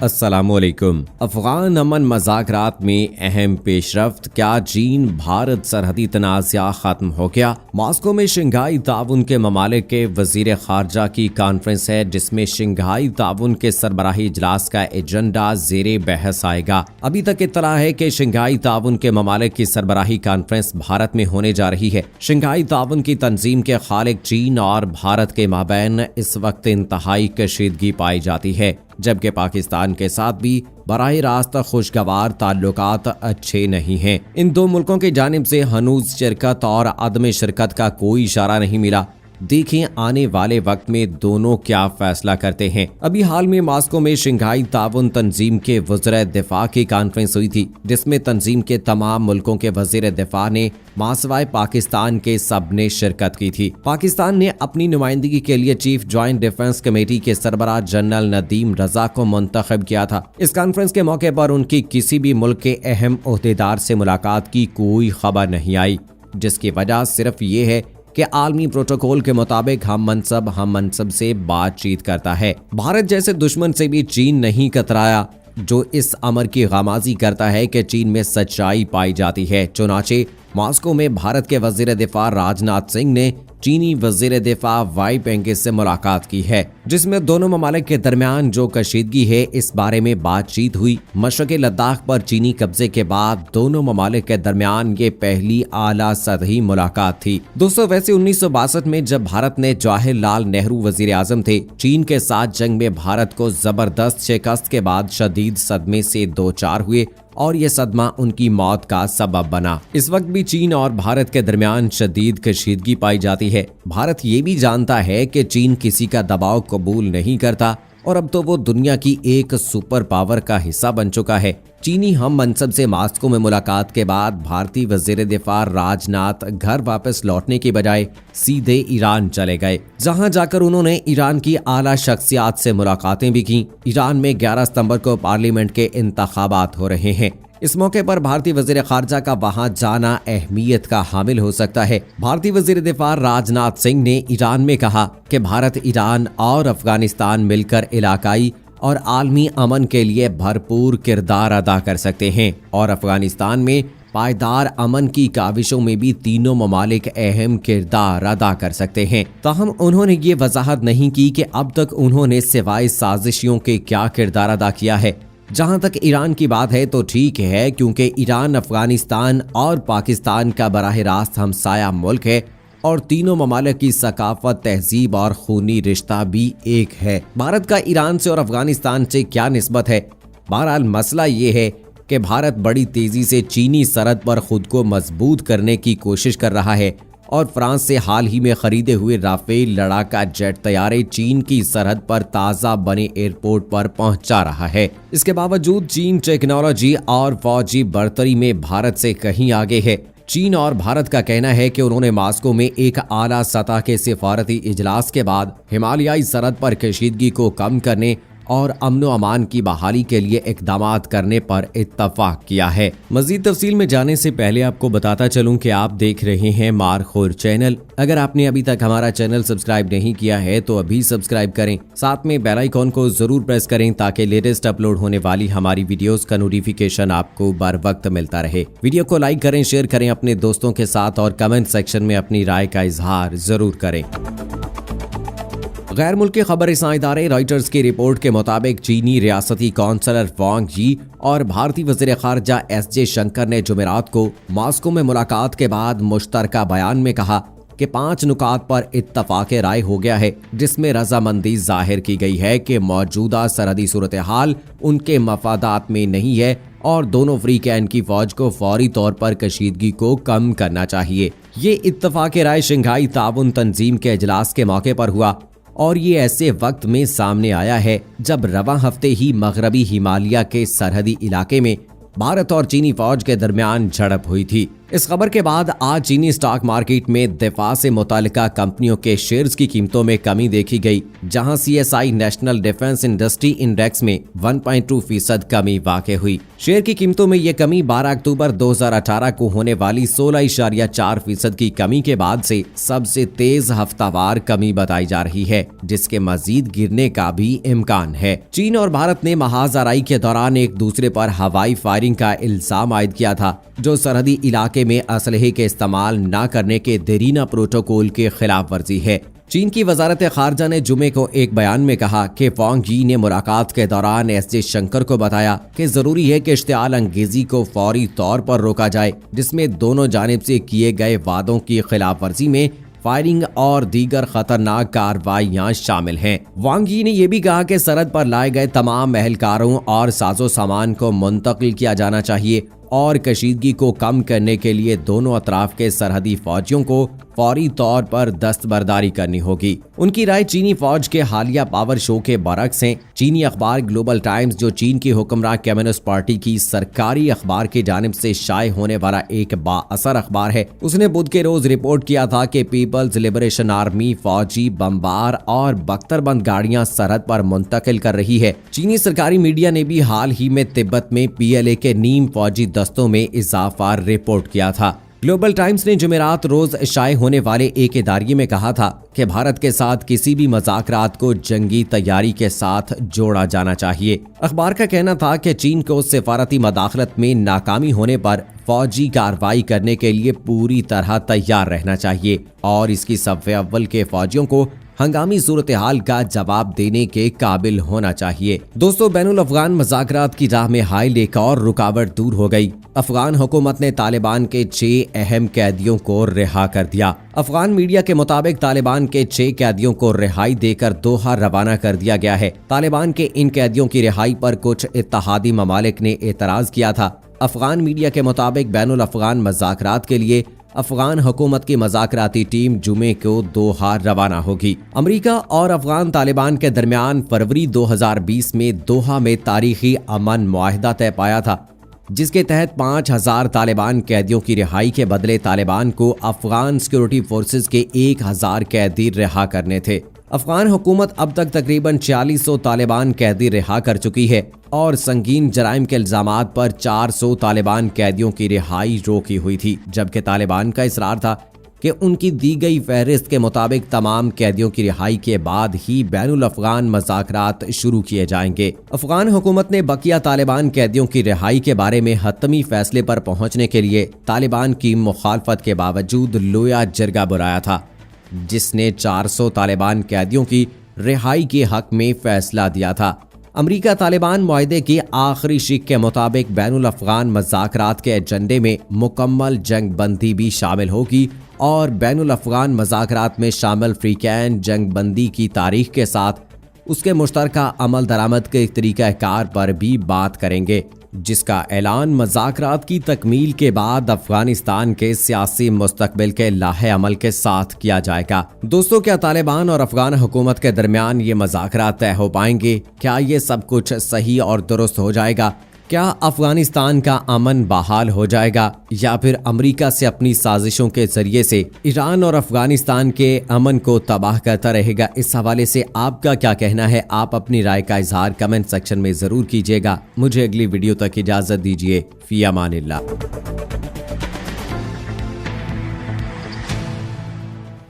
अस्सलामुअलैकुम। अफगान अमन मुज़ाकरात में अहम पेशरफ्त, क्या चीन भारत सरहदी तनाज़ा खत्म हो गया? मॉस्को में शंघाई ताउन के ममालिक के वज़ीर ख़ारजा की कॉन्फ्रेंस है, जिसमें शंघाई ताउन के सरबराही इजलास का एजेंडा ज़ेरे बहस आएगा। अभी तक इत्तला है कि शंघाई ताउन के ममालिक की सरबराही कॉन्फ्रेंस भारत में होने जा रही है। शंघाई ताउन की तंजीम के खालिक चीन और भारत के माबैन इस वक्त इंतहाई कशीदगी पाई जाती है, जबकि पाकिस्तान के साथ भी बराह रास्त खुशगवार ताल्लुकात अच्छे नहीं हैं। इन दो मुल्कों की जानिब से हनूज शिरकत और अदम शिरकत का कोई इशारा नहीं मिला। देखें आने वाले वक्त में दोनों क्या फैसला करते हैं। अभी हाल में मॉस्को में शंघाई ताउन तंजीम के वज़ीर दिफा की कॉन्फ्रेंस हुई थी, जिसमें तंजीम के तमाम मुल्कों के वज़ीर दिफा ने मासवाए पाकिस्तान के सब ने शिरकत की थी। पाकिस्तान ने अपनी नुमाइंदगी के लिए चीफ ज्वाइंट डिफेंस कमेटी के सरबराह जनरल नदीम रजा को मुंतखब किया था। इस कॉन्फ्रेंस के मौके पर उनकी किसी भी मुल्क के अहम ओहदेदार से मुलाकात की कोई खबर नहीं आई, जिसकी वजह सिर्फ ये है कि आलमी प्रोटोकॉल के मुताबिक हम मनसब से बातचीत करता है। भारत जैसे दुश्मन से भी चीन नहीं कतराया, जो इस अमर की गामाजी करता है कि चीन में सच्चाई पाई जाती है। चुनाचे मॉस्को में भारत के वजीर दिफा राजनाथ सिंह ने चीनी वजीर दिफा वाई पेंगे से मुलाकात की है, जिसमें दोनों ममालिक के दरमियान जो कशीदगी है इस बारे में बातचीत हुई। मशरक़ी लद्दाख पर चीनी कब्जे के बाद दोनों ममालिक के दरमियान ये पहली आला सतही मुलाकात थी। दोस्तों, वैसे 1962 में जब भारत ने जवाहरलाल नेहरू वजीर आजम थे, चीन के साथ जंग में भारत को जबरदस्त शिकस्त के बाद शदीद सदमे से दो चार हुए और ये सदमा उनकी मौत का सबब बना। इस वक्त भी चीन और भारत के दरमियान शदीद कशीदगी पाई जाती है। भारत ये भी जानता है कि चीन किसी का दबाव कबूल नहीं करता और अब तो वो दुनिया की एक सुपर पावर का हिस्सा बन चुका है। चीनी हम मनसब से मॉस्को में मुलाकात के बाद भारतीय वजीर दिफा राजनाथ घर वापस लौटने के बजाय सीधे ईरान चले गए, जहां जाकर उन्होंने ईरान की आला शख्सियात से मुलाकातें भी की। ईरान में 11 सितंबर को पार्लियामेंट के इंतखाबात हो रहे हैं। इस मौके पर भारतीय वजीर खारजा का वहां जाना अहमियत का हामिल हो सकता है। भारतीय वजीर दिफा राजनाथ सिंह ने ईरान में कहा कि भारत, ईरान और अफगानिस्तान मिलकर इलाकाई और आलमी अमन के लिए भरपूर किरदार अदा कर सकते हैं और अफगानिस्तान में पायदार अमन की काविशों में भी तीनों ममालिक अहम किरदार अदा कर सकते हैं। ताहम उन्होंने ये वजाहत नहीं की कि अब तक उन्होंने सिवाय साजिशियों के क्या किरदार अदा किया है। जहां तक ईरान की बात है तो ठीक है, क्योंकि ईरान अफगानिस्तान और पाकिस्तान का बराह रास्त हमसाया मुल्क है और तीनों ममालिक की सकाफत, तहजीब और खूनी रिश्ता भी एक है। भारत का ईरान से और अफगानिस्तान से क्या निस्बत है? बहरहाल मसला ये है कि भारत बड़ी तेजी से चीनी सरहद पर खुद को मजबूत करने की कोशिश कर रहा है और फ्रांस से हाल ही में खरीदे हुए राफेल लड़ाका जेट तैयारे चीन की सरहद पर ताज़ा बने एयरपोर्ट पर पहुंचा रहा है। इसके बावजूद चीन टेक्नोलॉजी और फौजी बर्तरी में भारत से कहीं आगे है। चीन और भारत का कहना है कि उन्होंने मॉस्को में एक आला सतह के सिफारती इजलास के बाद हिमालयाई सरहद पर कशीदगी को कम करने और अमनो अमान की बहाली के लिए इक़दामात करने पर इत्तफाक किया है। मजीद तफसील में जाने से पहले आपको बताता चलूं कि आप देख रहे हैं मारखोर चैनल। अगर आपने अभी तक हमारा चैनल सब्सक्राइब नहीं किया है तो अभी सब्सक्राइब करें, साथ में बेल आइकॉन को जरूर प्रेस करें ताकि लेटेस्ट अपलोड होने वाली हमारी वीडियोस का नोटिफिकेशन आपको बर वक्त मिलता रहे। वीडियो को लाइक करें, शेयर करें अपने दोस्तों के साथ और कमेंट सेक्शन में अपनी राय का इजहार जरूर करें। गैर मुल्की खबरसां इदारे रॉयटर्स की रिपोर्ट के मुताबिक चीनी रियासती काउंसलर वांग यी और भारतीय वजीर खारजा एस जयशंकर ने जुमेरात को मॉस्को में मुलाकात के बाद मुश्तरका बयान में कहा कि 5 नुकात पर इत्तफाक राय हो गया है, जिसमें रजामंदी जाहिर की गई है कि मौजूदा सरहदी सूरत हाल उनके मफादात में नहीं है और दोनों अफ्रीकन की फौज को फौरी तौर पर कशीदगी को कम करना चाहिए। ये इत्तफाक राय शंघाई ताउन तंजीम के इजलास के मौके पर हुआ और ये ऐसे वक्त में सामने आया है जब रवां हफ्ते ही मगरबी हिमालय के सरहदी इलाके में भारत और चीनी फौज के दरमियान झड़प हुई थी। इस खबर के बाद आज चीनी स्टॉक मार्केट में दिफा से मुतालिका कंपनियों के शेयर्स की कीमतों में कमी देखी गई, जहां CSI national defence industry index में 1.2% कमी वाक़ई हुई। शेयर की कीमतों में यह कमी 12 अक्टूबर 2018 को होने वाली 16.4% की कमी के बाद से सबसे तेज हफ्तावार कमी बताई जा रही है, जिसके मजीद गिरने का भी इम्कान है। चीन और भारत ने महाज आराई के दौरान एक दूसरे पर हवाई फायरिंग का इल्जाम आयद किया था, जो सरहदी इलाके में असलहे के इस्तेमाल न करने के देरीना प्रोटोकॉल के खिलाफ वर्जी है। चीन की वजारत खारजा ने जुमे को एक बयान में कहा कि वांग यी ने मुलाकात के दौरान S जयशंकर को बताया कि जरूरी है कि इश्तियाल अंगेजी को फौरी तौर पर रोका जाए, जिसमें दोनों जानिब से किए गए वादों की खिलाफ वर्जी में फायरिंग और दीगर खतरनाक कार्रवाइयां शामिल हैं। वांग यी ने यह भी कहा कि सरहद पर लाए गए तमाम एहलकारों और साजो सामान को मुंतकिल किया जाना चाहिए और कशीदगी को कम करने के लिए दोनों अतराफ के सरहदी फौजियों को फौरी तौर पर दस्तबरदारी करनी होगी। उनकी राय चीनी फौज के हालिया पावर शो के बरक्स हैं। चीनी अखबार ग्लोबल टाइम्स, जो चीन की हुक्मरान कम्युनिस्ट पार्टी की सरकारी अखबार की जानिब से शाये होने वाला एक बाअसर अखबार है, उसने बुध के रोज रिपोर्ट किया था कि पीपल्स लिबरेशन आर्मी फौजी बमबार और बख्तरबंद गाड़ियां सरहद पर मुंतकिल कर रही है। चीनी सरकारी मीडिया ने भी हाल ही में तिब्बत में PLA के नीम फौजी दस्तों में इजाफा रिपोर्ट किया था। ग्लोबल टाइम्स ने जुमेरात रोज शाये होने वाले एक इदारिये में कहा था कि भारत के साथ किसी भी मुज़ाकरात को जंगी तैयारी के साथ जोड़ा जाना चाहिए। अखबार का कहना था कि चीन को सिफारती मदाखलत में नाकामी होने पर फौजी कार्रवाई करने के लिए पूरी तरह तैयार रहना चाहिए और इसकी सफ़े अव्वल के फौजियों को हंगामी सूरत हाल का जवाब देने के काबिल होना चाहिए। दोस्तों, बैनुल अफगान मुज़ाकरात की राह में हाइल एक और रुकावट दूर हो गई। अफगान हुकूमत ने तालिबान के 6 अहम कैदियों को रिहा कर दिया। अफगान मीडिया के मुताबिक तालिबान के 6 कैदियों को रिहाई देकर दोहा रवाना कर दिया गया है। तालिबान के इन कैदियों की रिहाई पर कुछ इत्तेहादी ममालिक ने एतराज किया था। अफगान मीडिया के मुताबिक बैनुल अफगान मुज़ाकरात के लिए अफगान हुकूमत की मुज़ाकराती टीम जुमे को दोहा रवाना होगी। अमेरिका और अफगान तालिबान के दरमियान फरवरी 2020 में दोहा में तारीखी अमन मुआहिदा तय पाया था, जिसके तहत 5000 तालिबान कैदियों की रिहाई के बदले तालिबान को अफगान सिक्योरिटी फोर्सेस के 1000 कैदी रिहा करने थे। अफगान हुकूमत अब तक तकरीबन 4600 तालिबान कैदी रिहा कर चुकी है और संगीन जराइम के इल्जामात पर 400 तालिबान कैदियों की रिहाई रोकी हुई थी, जबकि तालिबान का इसरार था कि उनकी दी गई फहरिस्त के मुताबिक तमाम कैदियों की रिहाई के बाद ही बैनुल अफगान मुज़ाकरात शुरू किए जाएंगे। अफगान हुकूमत ने बकिया तालिबान कैदियों की रिहाई के बारे में हतमी फैसले पर पहुंचने के लिए तालिबान की मुखालफत के बावजूद लोया जरगा बुलाया था, जिसने 400 तालिबान कैदियों की रिहाई के हक में फैसला दिया था। अमेरिका तालिबान मुआहदे की आखिरी शिक के मुताबिक बैनुल अफगान मुज़ाकरात के एजेंडे में मुकम्मल जंग बंदी भी शामिल होगी और बैनुल अफगान मुज़ाकरात में शामिल फ्रीकैन जंग बंदी की तारीख के साथ उसके मुश्तरका अमल दरामद के तरीक़ाकार पर भी बात करेंगे, जिसका ऐलान मुज़ाकरात की तकमील के बाद अफगानिस्तान के सियासी मुस्तकबिल के लाहे अमल के साथ किया जाएगा। दोस्तों, क्या तालिबान और अफगान हुकूमत के दरमियान ये मुज़ाकरात तय हो पाएंगे? क्या ये सब कुछ सही और दुरुस्त हो जाएगा? क्या अफगानिस्तान का अमन बहाल हो जाएगा या फिर अमेरिका से अपनी साजिशों के जरिए से ईरान और अफगानिस्तान के अमन को तबाह करता रहेगा? इस हवाले से आपका क्या कहना है? आप अपनी राय का इजहार कमेंट सेक्शन में जरूर कीजिएगा। मुझे अगली वीडियो तक इजाजत दीजिए। फी अमानिल्लाह।